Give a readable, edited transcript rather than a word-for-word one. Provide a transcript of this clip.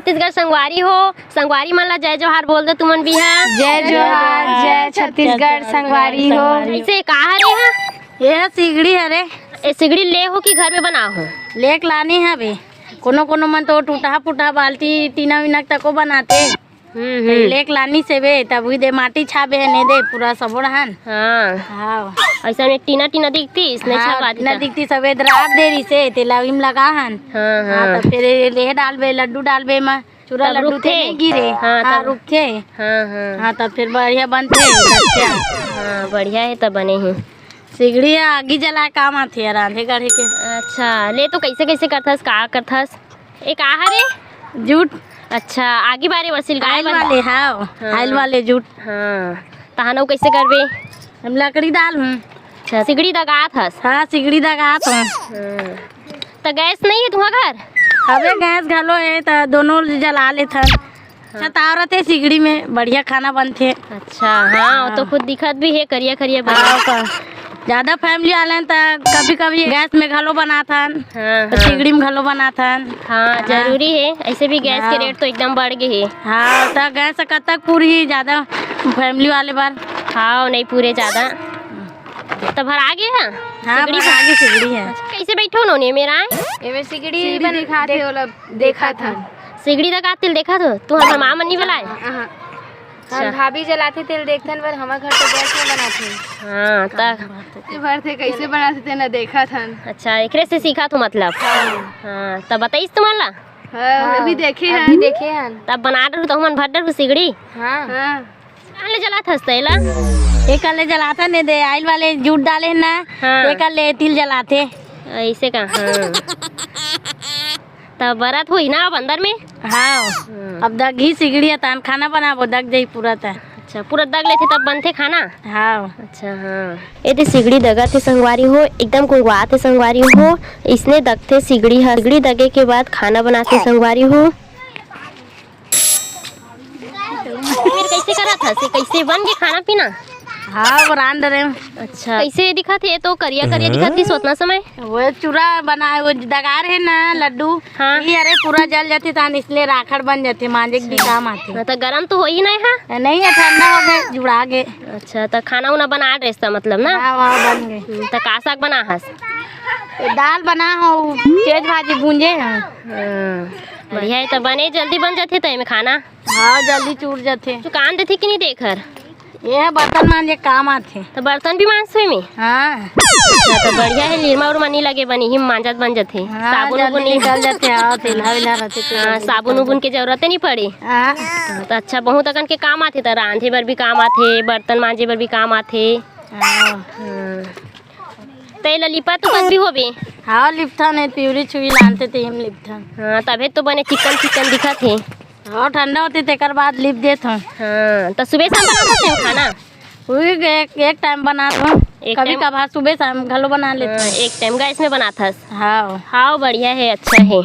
छत्तीसगढ़ संगवारी हो। संगवारी मन ला जय जोहार बोल दो तुमन भी है। जय जोहार, जय छत्तीसगढ़ संगवारी हो। ऐसे कहा रे हा? यह सिगड़ी हरे। ए सिगड़ी ले हो कि घर में बना हो? लेक लानी है बे। कोनो कोनो मन तो टूटा फूटा बाल्टी टीना विना तको बनाते। लेक लानी से बे तब हुई दे माटी छाबे है ने दे पूरा सबो रहन। हाँ हाँ ऐसा में टीना टीना दिखती इसने छावा टीना दिखती सफेद रात देरी से तेला इम लगा हन। हाँ हाँ तो फिर ले डालबे लड्डू डालबे मा चूरा तब लड्डू रुकते? थे नहीं गिरे। हाँ, हाँ तब- रुकते। हाँ हाँ हाँ तब फिर बढ़िया बनते। हाँ बढ़िया है तब बने हैं। सिगड़ी आगी जला काम आती है रांधे गढ़े के। अच्छा ले तो कैसे कैसे करथस का करथस? एक आहार है जूट अच्छा आगे बारे वसील गाय आयल वाले हाँ आयल वाले जूट। हाँ तहानो कैसे करबे? हम लकड़ी डाल हूँ। अच्छा सिगड़ी दगात हस। हाँ सिगड़ी दगात हूँ। तो गैस नहीं है तुम्हारा घर? अबे गैस घलो है तो दोनों जला लेते हैं। छतावरत है सिगड़ी में बढ़िया खाना बनते। अच्छा हाँ तो खुद दिखत भी है करिया करिया हाँ बना। ज्यादा फैमिली आलन तो कभी कभी गैस में घलो बनाथन। हाँ तो सिगड़ी में घलो बनाथन। हाँ जरूरी है ऐसे भी गैस के रेट तो एकदम बढ़ गए है। हाँ तो गैस कब तक पूरी ज्यादा फैमिली वाले बार। हाँ नहीं पूरे ज्यादा तो भर आ गए हैं। हाँ आगे सिगड़ी है। कैसे बैठो नोने मेरा एमे सिगड़ी दिखाते होला देखा था। सिगड़ी दगा तिल देखा तो तू हमार माँ मनी बुलाए। हम भाभी जलाते तेल देखथन पर हमार घर तो गैस में बनाथे। हाँ तब भर थे कैसे बनाते थे ना देखा था। अच्छा एकरे से सीखा तू मतलब। हाँ तब बताइस तुम्हारा अभी देखे हैं तब बना डर तो हमन भर डर सिगड़ी। हाँ काले जला थस तेला। एक ले जलाते ने दे आयल वाले जूट डाले ना। हाँ। एक ले तिल जलाते। ऐसे का हाँ तब बरात हुई ना अब अंदर में। हाँ अब दग ही सिगड़ी है तान खाना बनाबो दग जाई पूरा ता। अच्छा पूरा दग लेते तब बनते खाना। हाँ अच्छा हाँ ये सिगड़ी दगा थे संगवारी हो एकदम कुंगवा थे संगवारी हो। इसने दगते सिगड़ी है। सिगड़ी दगे के बाद खाना बनाते संगवारी हो। फिर कैसे करा था से कैसे बन गए खाना पीना? हाँ बरान डरे। अच्छा कैसे दिखा थे तो करिया करिया दिखा थी सोतना समय। वो चूरा बनाए वो दगार है ना लड्डू। हाँ। ये अरे पूरा जल जाते तान इसलिए राखड़ बन जाते मांजे के भी काम आते। हाँ, तो गरम तो हो ही नहीं है। नहीं है ठंडा हो गए जुड़ा गए। अच्छा तो खाना उना बना रेस्ता मतलब ना। हाँ वहाँ बन गए। तो का साग बना हस? दाल बना हो तेज भाजी भूंजे हैं। बढ़िया है तो बने जल्दी बन जाते तो में खाना। हाँ जल्दी चूर जाते। दुकान देते कि नहीं देखर? ये है बर्तन मांजे काम आते। तो बर्तन भी मांस हुई में। हाँ अच्छा तो बढ़िया है लीरमा उरमा नहीं लगे बनी ही मांजत बन जाते। हाँ साबुन जल्दी उबुन नहीं। निकल जाते। हाँ तेला वेला रहते। हाँ साबुन उबुन की जरूरत नहीं पड़ी। हाँ तो अच्छा बहुत अकन के काम आते तो रांधे बर भी काम आते बर्तन मांजे बर भी काम आते। तेल लिपा तो बन भी होबे। हाँ लिप्टन है प्यूरी छुई लानते थे हम लिप्टन। हाँ तबे तो बने चिकन चिकन दिखा थे। हाँ ठंडा होते तेकर बाद लिप देते हूँ। हाँ तो सुबह शाम बनाते हैं खाना? एक टाइम बनाता हूँ। एक कभी टाइम? कभार सुबह शाम घलो बना लेते हैं। एक टाइम गैस में बनाता। हाँ हाँ बढ़िया है अच्छा है।